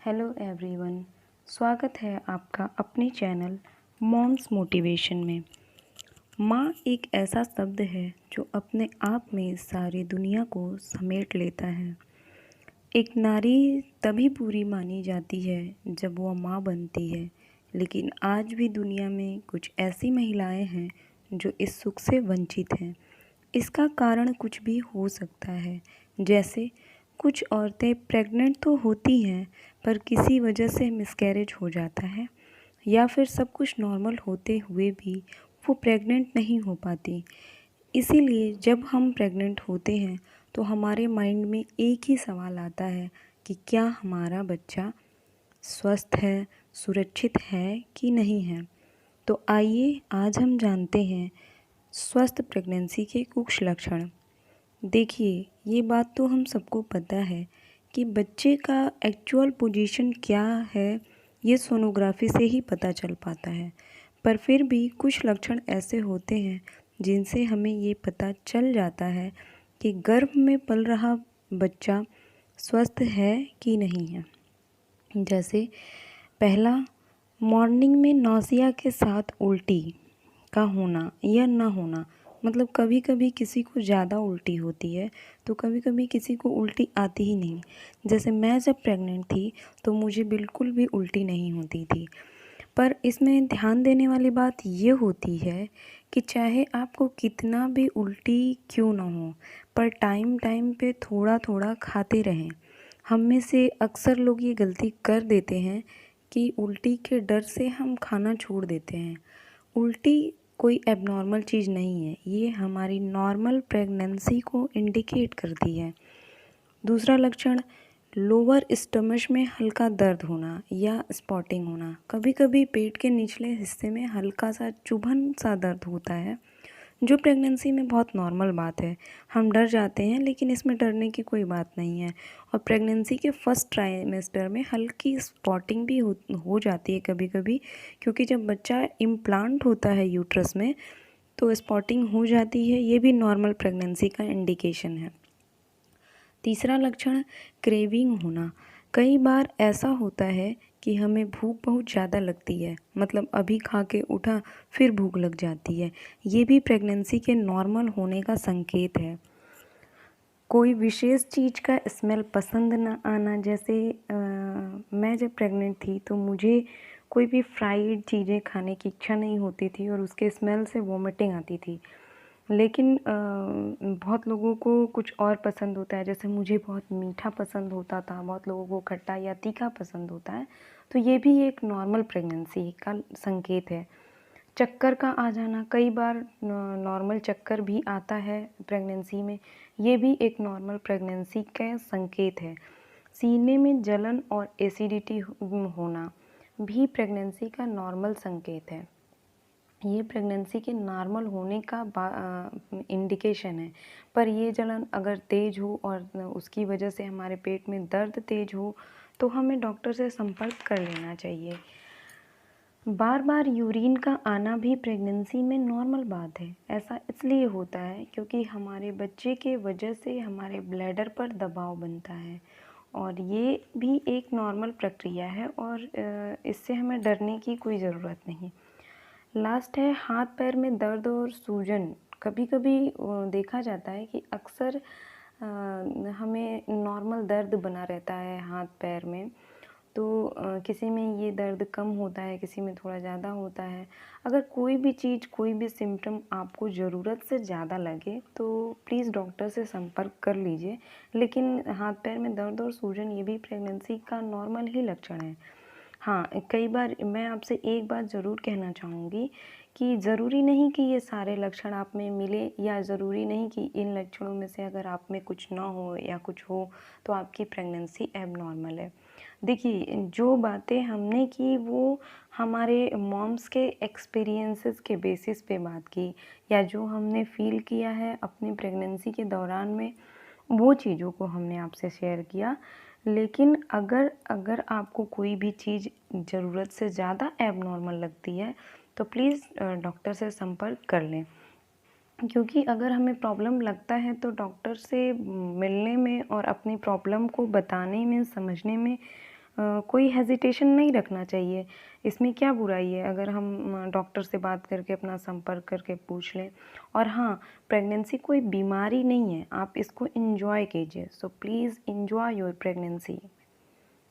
Hello everyone, स्वागत है आपका अपने चैनल मॉम्स मोटिवेशन में। माँ एक ऐसा शब्द है जो अपने आप में सारी दुनिया को समेट लेता है। एक नारी तभी पूरी मानी जाती है जब वह माँ बनती है, लेकिन आज भी दुनिया में कुछ ऐसी महिलाएं हैं जो इस सुख से वंचित हैं। इसका कारण कुछ भी हो सकता है, जैसे कुछ औरतें प्रेग्नेंट तो होती हैं पर किसी वजह से मिसकैरेज हो जाता है, या फिर सब कुछ नॉर्मल होते हुए भी वो प्रेग्नेंट नहीं हो पाती। इसीलिए जब हम प्रेग्नेंट होते हैं तो हमारे माइंड में एक ही सवाल आता है कि क्या हमारा बच्चा स्वस्थ है, सुरक्षित है कि नहीं है। तो आइए आज हम जानते हैं स्वस्थ प्रेगनेंसी के कुछ लक्षण। देखिए, ये बात तो हम सबको पता है कि बच्चे का एक्चुअल पोजीशन क्या है ये सोनोग्राफी से ही पता चल पाता है, पर फिर भी कुछ लक्षण ऐसे होते हैं जिनसे हमें ये पता चल जाता है कि गर्भ में पल रहा बच्चा स्वस्थ है कि नहीं है। जैसे पहला, मॉर्निंग में नौसिया के साथ उल्टी का होना या ना होना। मतलब कभी कभी किसी को ज़्यादा उल्टी होती है तो कभी कभी किसी को उल्टी आती ही नहीं। जैसे मैं जब प्रेग्नेंट थी तो मुझे बिल्कुल भी उल्टी नहीं होती थी। पर इसमें ध्यान देने वाली बात ये होती है कि चाहे आपको कितना भी उल्टी क्यों ना हो, पर टाइम टाइम पे थोड़ा थोड़ा खाते रहें। हम में से अक्सर लोग ये गलती कर देते हैं कि उल्टी के डर से हम खाना छोड़ देते हैं। उल्टी कोई एबनॉर्मल चीज़ नहीं है, ये हमारी नॉर्मल प्रेगनेंसी को इंडिकेट करती है। दूसरा लक्षण, लोअर स्टमच में हल्का दर्द होना या स्पॉटिंग होना। कभी कभी पेट के निचले हिस्से में हल्का सा चुभन सा दर्द होता है, जो प्रेगनेंसी में बहुत नॉर्मल बात है। हम डर जाते हैं, लेकिन इसमें डरने की कोई बात नहीं है। और प्रेगनेंसी के फर्स्ट ट्राइमेस्टर में हल्की स्पॉटिंग भी हो जाती है कभी कभी, क्योंकि जब बच्चा इम्प्लांट होता है यूट्रस में तो स्पॉटिंग हो जाती है। ये भी नॉर्मल प्रेगनेंसी का इंडिकेशन है। तीसरा लक्षण, क्रेविंग होना। कई बार ऐसा होता है कि हमें भूख बहुत ज़्यादा लगती है, मतलब अभी खा के उठा फिर भूख लग जाती है। ये भी प्रेगनेंसी के नॉर्मल होने का संकेत है। कोई विशेष चीज़ का स्मेल पसंद न आना। जैसे मैं जब प्रेग्नेंट थी तो मुझे कोई भी फ्राइड चीज़ें खाने की इच्छा नहीं होती थी और उसके स्मेल से वॉमिटिंग आती थी। लेकिन बहुत लोगों को कुछ और पसंद होता है। जैसे मुझे बहुत मीठा पसंद होता था, बहुत लोगों को खट्टा या तीखा पसंद होता है। तो ये भी एक नॉर्मल प्रेगनेंसी का संकेत है। चक्कर का आ जाना, कई बार नॉर्मल चक्कर भी आता है प्रेगनेंसी में, ये भी एक नॉर्मल प्रेगनेंसी का संकेत है। सीने में जलन और एसिडिटी होना भी प्रेगनेंसी का नॉर्मल संकेत है। ये प्रेगनेंसी के नॉर्मल होने का इंडिकेशन है। पर ये जलन अगर तेज़ हो और उसकी वजह से हमारे पेट में दर्द तेज़ हो तो हमें डॉक्टर से संपर्क कर लेना चाहिए। बार बार यूरिन का आना भी प्रेगनेंसी में नॉर्मल बात है। ऐसा इसलिए होता है क्योंकि हमारे बच्चे के वजह से हमारे ब्लैडर पर दबाव बनता है, और ये भी एक नॉर्मल प्रक्रिया है और इससे हमें डरने की कोई ज़रूरत नहीं। लास्ट है, हाथ पैर में दर्द और सूजन। कभी कभी देखा जाता है कि अक्सर हमें नॉर्मल दर्द बना रहता है हाथ पैर में। तो किसी में ये दर्द कम होता है, किसी में थोड़ा ज़्यादा होता है। अगर कोई भी चीज़, कोई भी सिम्टम आपको ज़रूरत से ज़्यादा लगे तो प्लीज़ डॉक्टर से संपर्क कर लीजिए। लेकिन हाथ पैर में दर्द और सूजन ये भी प्रेगनेंसी का नॉर्मल ही लक्षण है। हाँ, कई बार मैं आपसे एक बात ज़रूर कहना चाहूँगी कि ज़रूरी नहीं कि ये सारे लक्षण आप में मिले, या ज़रूरी नहीं कि इन लक्षणों में से अगर आप में कुछ ना हो या कुछ हो तो आपकी प्रेगनेंसी एबनॉर्मल है। देखिए, जो बातें हमने की वो हमारे मॉम्स के एक्सपीरियंसेस के बेसिस पे बात की, या जो हमने फ़ील किया है अपनी प्रेगनेंसी के दौरान में, वो चीज़ों को हमने आपसे शेयर किया। लेकिन अगर अगर आपको कोई भी चीज़ ज़रूरत से ज़्यादा एबनॉर्मल लगती है तो प्लीज़ डॉक्टर से संपर्क कर लें। क्योंकि अगर हमें प्रॉब्लम लगता है तो डॉक्टर से मिलने में और अपनी प्रॉब्लम को बताने में, समझने में कोई हेजिटेशन नहीं रखना चाहिए। इसमें क्या बुराई है अगर हम डॉक्टर से बात करके अपना संपर्क करके पूछ लें। और हाँ, प्रेगनेंसी कोई बीमारी नहीं है, आप इसको एंजॉय कीजिए। So please enjoy your pregnancy.